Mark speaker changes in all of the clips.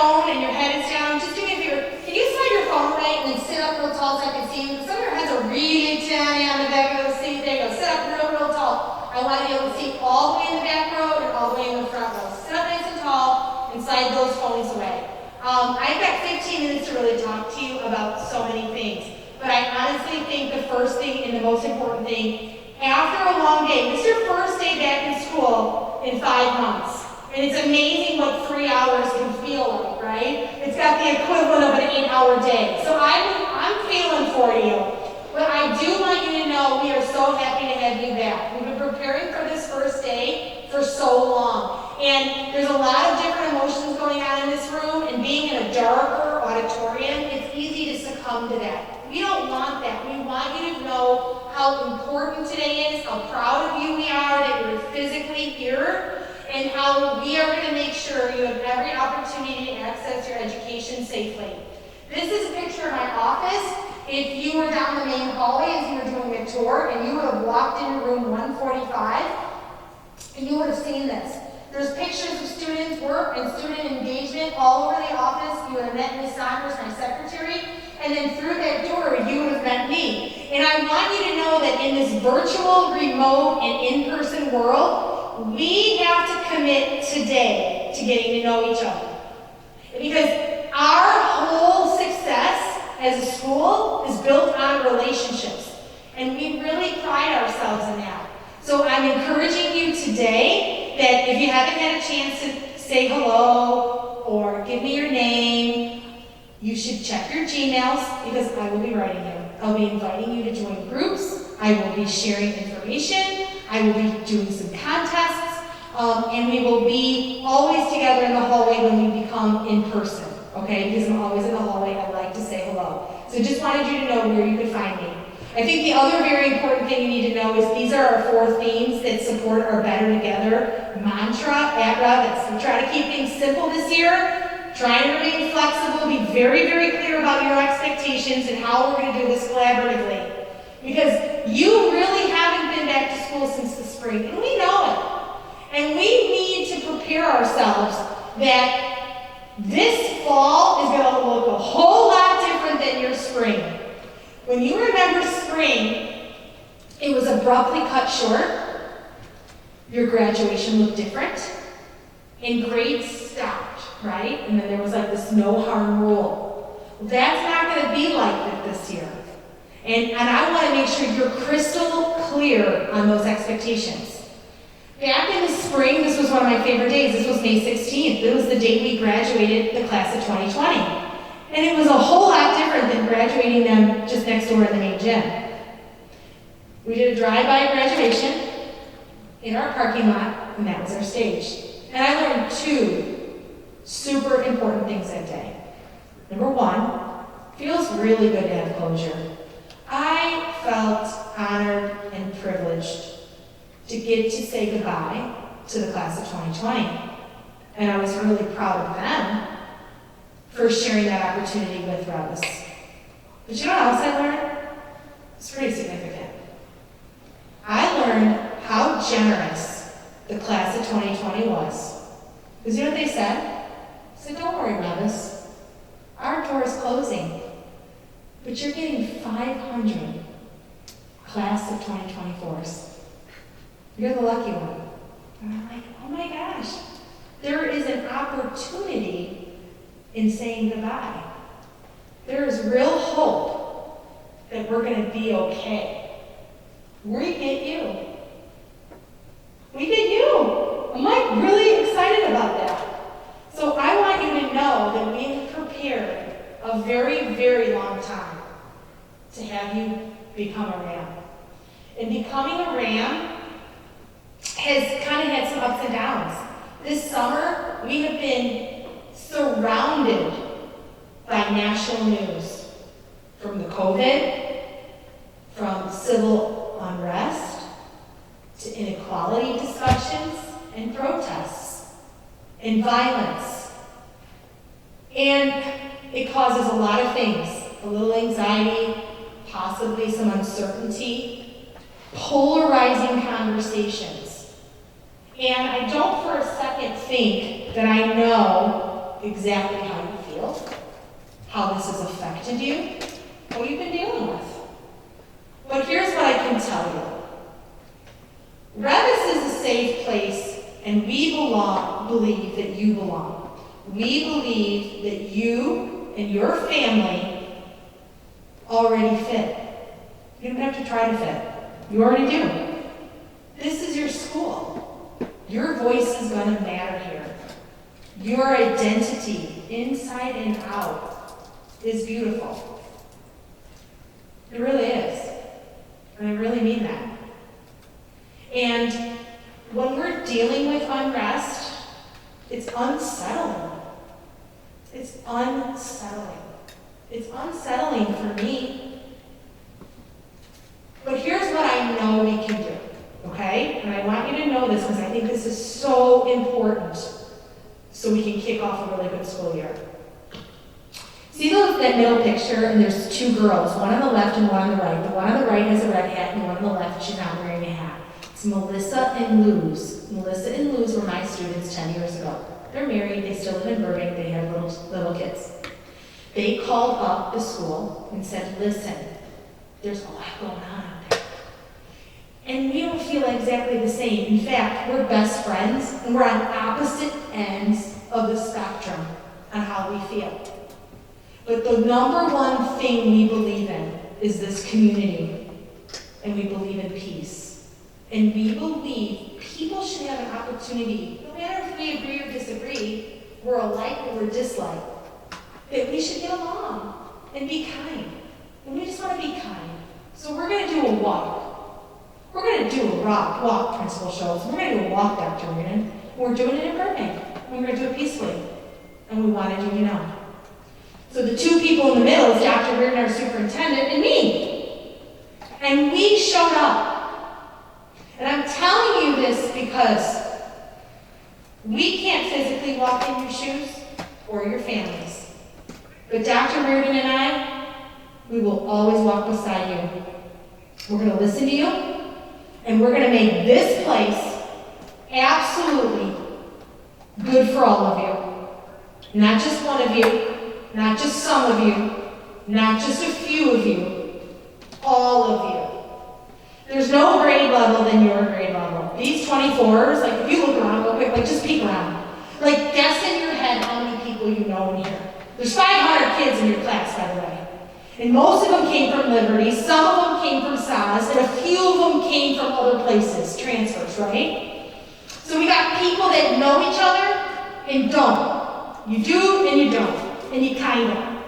Speaker 1: phone and your head is down, just do me a favor. Can you slide your phone away and then sit up real tall so I can see you? Because some of your heads are really tiny on the back of the seat. There you go. Sit up real tall. I want to be able to see all the way in the back row and all the way in the front row. Sit up nice and tall and slide those phones away. I've got 15 minutes to really talk to you about so many things. But I honestly think the first thing and the most important thing, after a long day, this is your first day back in school in 5 months. And it's amazing what 3 hours can feel like, right? It's got the equivalent of an 8-hour day. So I'm feeling for you. But I do want you to know we are so happy to have you back. We've been preparing for this first day for so long. And there's a lot of different emotions going on in this room, and being in a darker auditorium, it's easy to succumb to that. We don't want that. We want you to know how important today is, how proud of you we are that you're physically here, and how we are going to make sure you have every opportunity to access your education safely. This is a picture of my office. If you were down the main hallway as you were doing a tour, and you would have walked into room 145, and you would have seen this. There's pictures of students' work and student engagement all over the office. You would have met Ms. Saunders, my secretary, and then through that door, you would have met me. And I want you to know that in this virtual, remote, and in-person world, we have to commit today to getting to know each other. Because our whole success as a school is built on relationships. And we really pride ourselves in that. So I'm encouraging you today that if you haven't had a chance to say hello or give me your name, you should check your Gmails because I will be writing you. I'll be inviting you to join groups. I will be sharing information. I will be doing some contests. And we will be always together in the hallway when we become in person. Okay, because I'm always in the hallway, I like to say hello. So just wanted you to know where you could find me. I think the other very important thing you need to know is these are our 4 themes that support our Better Together mantra at Reavis. We try to keep things simple this year, trying to remain flexible, be very, very clear about your expectations and how we're going to do this collaboratively. Because you really haven't been back to school since the spring, and we know it. And we need to prepare ourselves that this fall is going to look a whole lot different than your spring. When you remember spring, it was abruptly cut short. Your graduation looked different. And grades stopped, right? And then there was like this no harm rule. Well, that's not going to be like that this year. And I want to make sure you're crystal clear on those expectations. Back in the spring, this was one of my favorite days. This was May 16th. It was the date we graduated the class of 2020. And it was a whole lot different than graduating them just next door in the main gym. We did a drive-by graduation in our parking lot, and that was our stage. And I learned 2 super important things that day. Number 1, feels really good to have closure. I felt honored and privileged to get to say goodbye to the class of 2020. And I was really proud of them for sharing that opportunity with Reavis. But you know what else I learned? It's pretty significant. I learned how generous the class of 2020 was. Because you know what they said? They said, don't worry, Reavis. Our door is closing. But you're getting 500 class of 2024s. You're the lucky one. And I'm like, oh my gosh. There is an opportunity in saying goodbye. There is real hope that we're going to be okay. We get you. We get you. I'm like really excited about that. So I want you to know that we've prepared a very, very long time to have you become a RAM. And becoming a RAM has kind of had some ups and downs. This summer, we have been surrounded by national news. From the COVID, from civil unrest, to inequality discussions and protests, and violence. And it causes a lot of things. A little anxiety, possibly some uncertainty, polarizing conversations. And I don't for a second think that I know exactly how you feel, how this has affected you, what you've been dealing with. But here's what I can tell you. Reavis is a safe place, and we believe that you belong. We believe that you and your family already fit. You don't have to try to fit. You already do. This is your school. Your voice is going to matter here. Your identity, inside and out, is beautiful. It really is. And I really mean that. And when we're dealing with unrest, it's unsettling. It's unsettling. It's unsettling for me. But here's what I know we can do, okay? And I want you to know this because I think this is so important so we can kick off a really good school year. See that middle picture, and there's two girls, one on the left and one on the right. The one on the right has a red hat, and the one on the left, she's not wearing a hat. It's Melissa and Luz. Melissa and Luz were my students 10 years ago. They're married, they still live in Burbank, they have little kids. They called up the school and said, listen, there's a lot going on out there. And we don't feel exactly the same. In fact, we're best friends, and we're on opposite ends of the spectrum on how we feel. But the number one thing we believe in is this community, and we believe in peace. And we believe people should have an opportunity, no matter if we agree or disagree, we're alike or we're dislike, that we should get along and be kind. And we just want to be kind. So we're going to do a walk. We're going to do a walk, Principal Schultz. We're going to do a walk, Dr. Reardon. We're doing it in Burbank. We're going to do it peacefully. And we wanted you to know. So the two people in the middle is Dr. Reardon, our superintendent, and me. And we showed up. And I'm telling you this because we can't physically walk in your shoes or your families. But Dr. Reardon and I, we will always walk beside you. We're going to listen to you, and we're going to make this place absolutely good for all of you. Not just one of you. Not just some of you, not just a few of you, all of you. There's no grade level than your grade level. These 24s, like if you look around real quick, like just peek around. Like guess in your head how many people you know in here. There's 500 kids in your class, by the way. And most of them came from Liberty, some of them came from SAS, and a few of them came from other places, transfers, right? So we got people that know each other and don't. You do and you don't. And you kind of.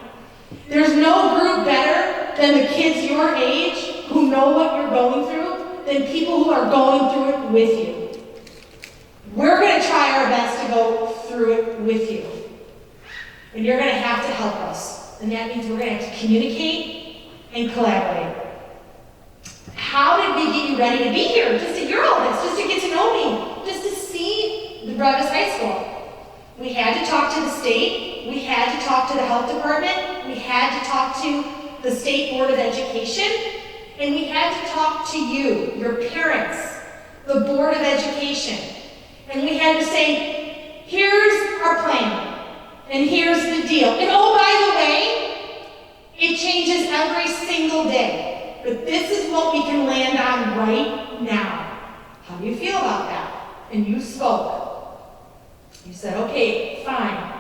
Speaker 1: There's no group better than the kids your age who know what you're going through than people who are going through it with you. We're going to try our best to go through it with you. And you're going to have to help us. And that means we're going to have to communicate and collaborate. How did we get you ready to be here? Just to hear all this, just to get to know me, just to see the Reavis High School. We had to talk to the state. We had to talk to the health department. We had to talk to the State Board of Education. And we had to talk to you, your parents, the Board of Education. And we had to say, here's our plan. And here's the deal. And oh, by the way, it changes every single day. But this is what we can land on right now. How do you feel about that? And you spoke. You said, okay, fine.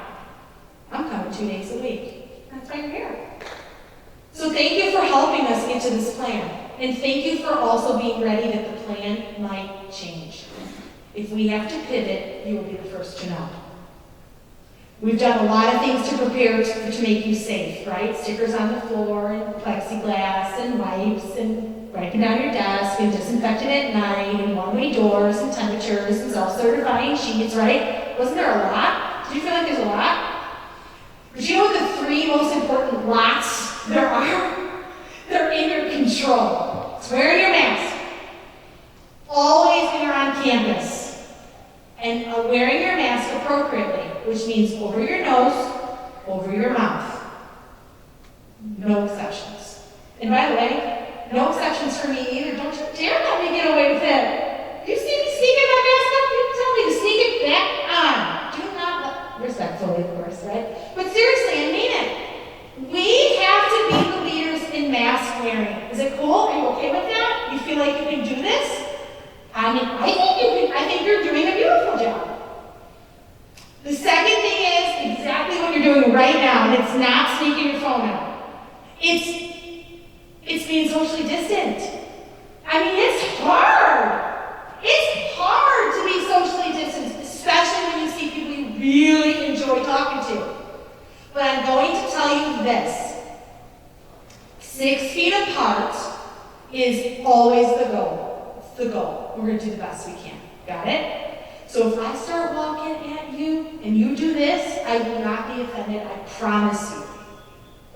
Speaker 1: I'm coming 2 days a week. That's why you're here. So thank you for helping us get to this plan. And thank you for also being ready that the plan might change. If we have to pivot, you will be the first to know. We've done a lot of things to prepare to make you safe, right? Stickers on the floor, and plexiglass, and wipes, and wiping down your desk, and disinfectant at night, and one-way doors, and temperatures, and self-certifying sheets, right? Wasn't there a lot? Did you feel like there's a lot? But you know what the 3 most important lots there are? They're in your control. It's wearing your mask. Always when you're on campus. And wearing your mask appropriately, which means over your nose, over your mouth. No exceptions. And by the way, no exceptions for me either. Don't you dare let me get away with it. You see me sneaking my mask up, you tell me to sneak it back on. Do not let, respectfully, of course, right? not sneaking your phone out. It's being socially distant. I mean, it's hard. It's hard to be socially distant, especially when you see people you really enjoy talking to. But I'm going to tell you this. 6 feet apart is always the goal. It's the goal. We're going to do the best we can. Got it? So if I start walking at you and you do this, I will not be offended. I promise you.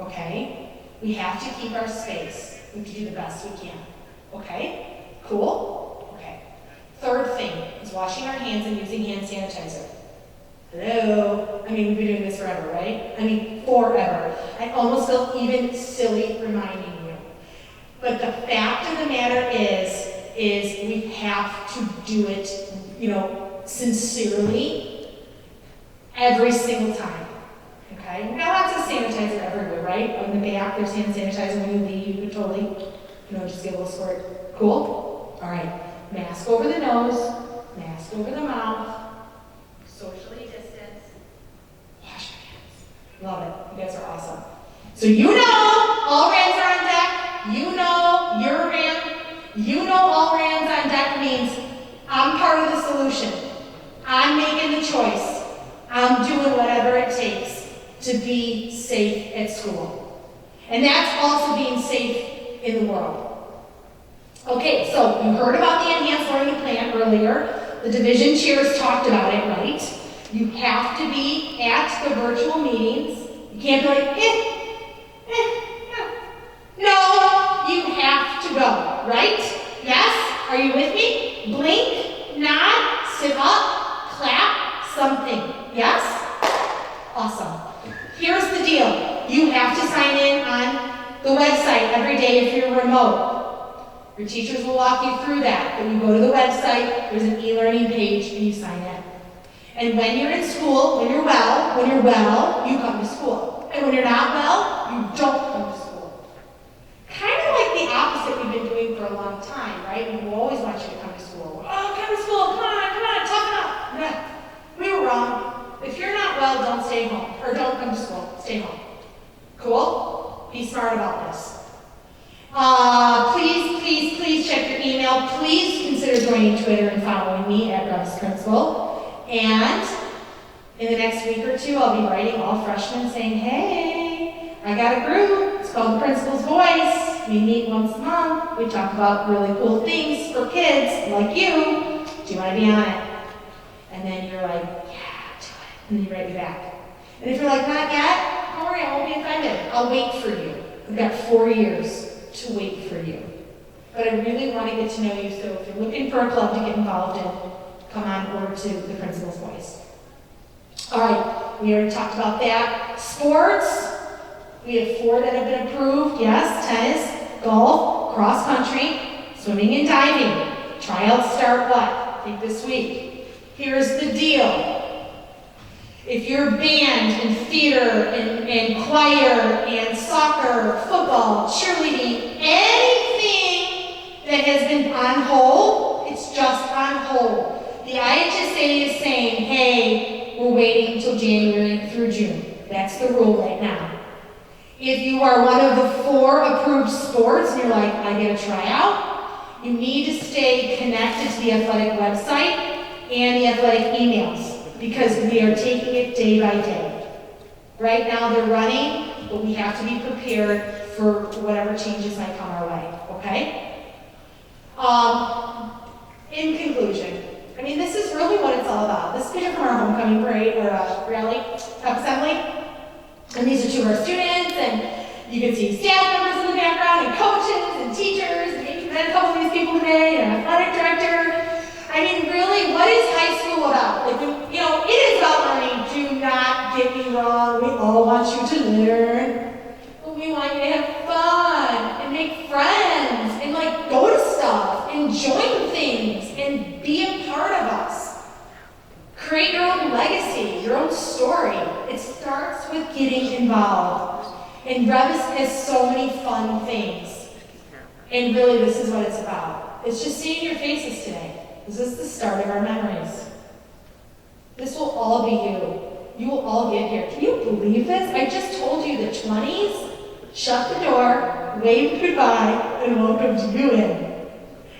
Speaker 1: Okay? We have to keep our space. We have to do the best we can. Okay? Cool? Okay. Third thing is washing our hands and using hand sanitizer. Hello? I mean, we've been doing this forever, right? I mean, forever. I almost feel even silly reminding you. But the fact of the matter is we have to do it, sincerely every single time. Okay? We've got lots of sanitizer everywhere, right? On the back, there's hand sanitizer. When you leave, you can totally, just get a little squirt. Cool? All right. Mask over the nose, mask over the mouth, socially distance, wash your hands. Love it. You guys are awesome. So all hands are on deck. Your RAM. All hands on deck means I'm part of the solution. I'm making the choice. I'm doing whatever it takes to be safe at school. And that's also being safe in the world. Okay, so you heard about the enhanced learning plan earlier. The division chairs talked about it, right? You have to be at the virtual meetings. You can't be like, No, you have to go, right? Yes? Are you with me? Blink, nod, sit up, clap, something. Yes? Awesome. Here's the deal. You have to sign in on the website every day if you're remote. Your teachers will walk you through that. Then you go to the website, there's an e-learning page, and you sign in. And when you're in school, when you're well, you come to school. And when you're not well, you don't come to school. Kind of like the opposite we've been doing for a long time, right? We always want you to come to school. Oh, come to school, come on, toughen up. No, we were wrong. If you're not well, don't stay home. Or don't come to school, stay home. Cool? Be smart about this. Please check your email. Please consider joining Twitter and following me at Reavis Principal. And in the next week or two, I'll be writing all freshmen saying, hey, I got a group. It's called The Principal's Voice. We meet once a month. We talk about really cool things for kids like you. Do you want to be on it? And then you're like, yeah, do it. And then you write me back. And if you're like, not yet, don't worry, I won't be offended. I'll wait for you. We've got 4 years to wait for you. But I really want to get to know you, so if you're looking for a club to get involved in, come on over to the Principal's Voice. All right, we already talked about that. Sports, we have 4 that have been approved. Yes, tennis, golf, cross country, swimming and diving. Tryouts start what? I think this week. Here's the deal. If you're band and theater and choir and soccer, football, cheerleading, anything that has been on hold, it's just on hold. The IHSA is saying, hey, we're waiting until January through June. That's the rule right now. If you are one of the 4 approved sports and you're like, I get a tryout, you need to stay connected to the athletic website and the athletic emails, because we are taking it day by day. Right now they're running, but we have to be prepared for whatever changes might come our way, okay? In conclusion, I mean, this is really what it's all about. This is picture from our homecoming parade, or rally, assembly. And these are 2 of our students, and you can see staff members in the background, and coaches, and teachers, and maybe met a couple of these people today, and an athletic director. I mean, really, what is high school about? Like, it is about learning. Do not get me wrong. We all want you to learn. But we want you to have fun, and make friends, and go to stuff, and join things, and be a part of us. Create your own legacy, your own story. It starts with getting involved. And Reavis has so many fun things. And really, this is what it's about. It's just seeing your faces today. This is the start of our memories. This will all be you. You will all get here. Can you believe this? I just told you the 20s shut the door, waved goodbye, and welcomed you in.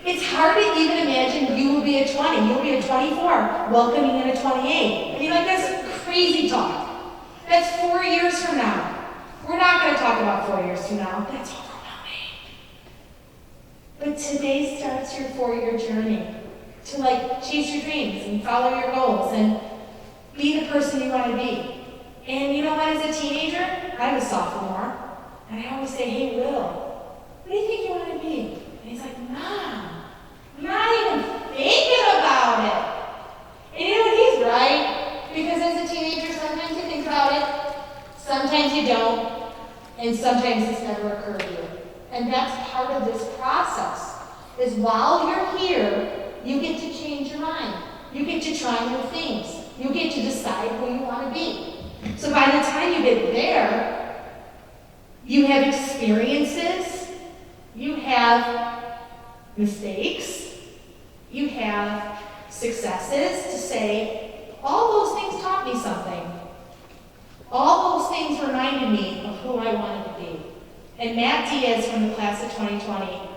Speaker 1: It's hard to even imagine you will be a 20, you'll be a 24, welcoming in a 28. I mean, like, that's crazy talk. That's 4 years from now. We're not going to talk about 4 years from now. That's overwhelming. But today starts your 4-year journey to, like, chase your dreams and follow your goals and be the person you want to be. And you know what, as a teenager, I was a sophomore, and I always say, hey, Will, what do you think you want to be? And he's like, Mom, I'm not even thinking about it. And you know what, he's right, because as a teenager, sometimes you think about it, sometimes you don't, and sometimes it's never occurred to you. And that's part of this process, is while you're here, you get to change your mind. You get to try new things. You get to decide who you want to be. So by the time you get there, you have experiences, you have mistakes, you have successes to say, all those things taught me something. All those things reminded me of who I wanted to be. And Matt Diaz from the class of 2020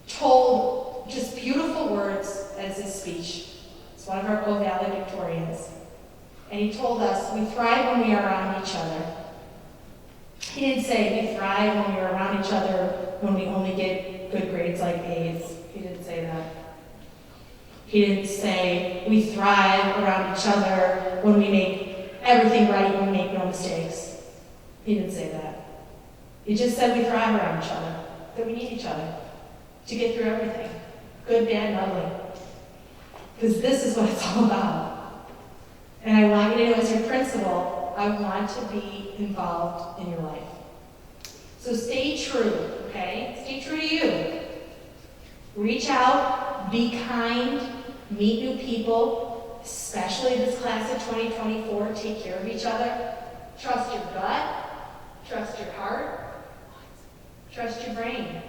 Speaker 1: told just beautiful words as his speech. It's one of our Gold Valley Victorians. And he told us, we thrive when we are around each other. He didn't say we thrive when we are around each other when we only get good grades like A's. He didn't say that. He didn't say we thrive around each other when we make everything right and we make no mistakes. He didn't say that. He just said we thrive around each other, that we need each other to get through everything, good, bad, and ugly. Because this is what it's all about. And I want you to know, as your principal, I want to be involved in your life. So stay true, okay? Stay true to you. Reach out, be kind, meet new people, especially this class of 2024. Take care of each other. Trust your gut, trust your heart, trust your brain.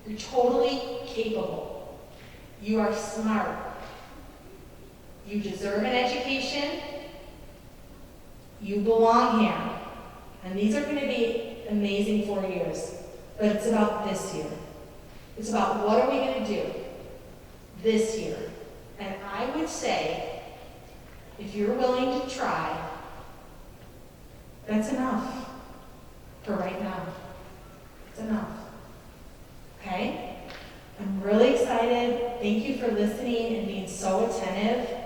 Speaker 1: You're totally capable. You are smart. You deserve an education. You belong here. And these are going to be amazing 4 years. But it's about this year. It's about what are we going to do this year. And I would say, if you're willing to try, that's enough for right now. It's enough. Okay? I'm really excited. Thank you for listening and being so attentive.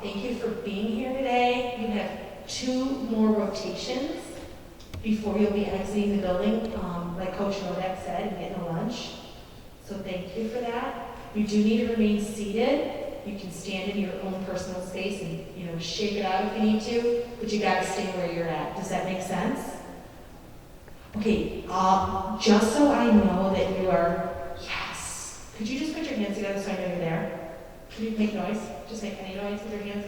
Speaker 1: Thank you for being here today. You have 2 more rotations before you'll be exiting the building, like Coach Novak said, and getting a lunch. So thank you for that. You do need to remain seated. You can stand in your own personal space and shake it out if you need to, but you got to stay where you're at. Does that make sense? Okay, just so I know that you are, yes. Could you just put your hands together so I know you're there? Can you make noise? Just make any noise with your hands.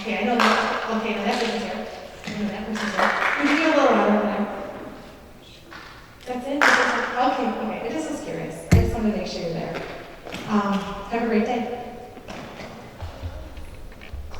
Speaker 1: Okay, I know that. Okay, no, that person's here. I know that person's here. Could you do a little louder than that? That's it? Okay. I just was curious. I just wanted to make sure you're there. Have a great day.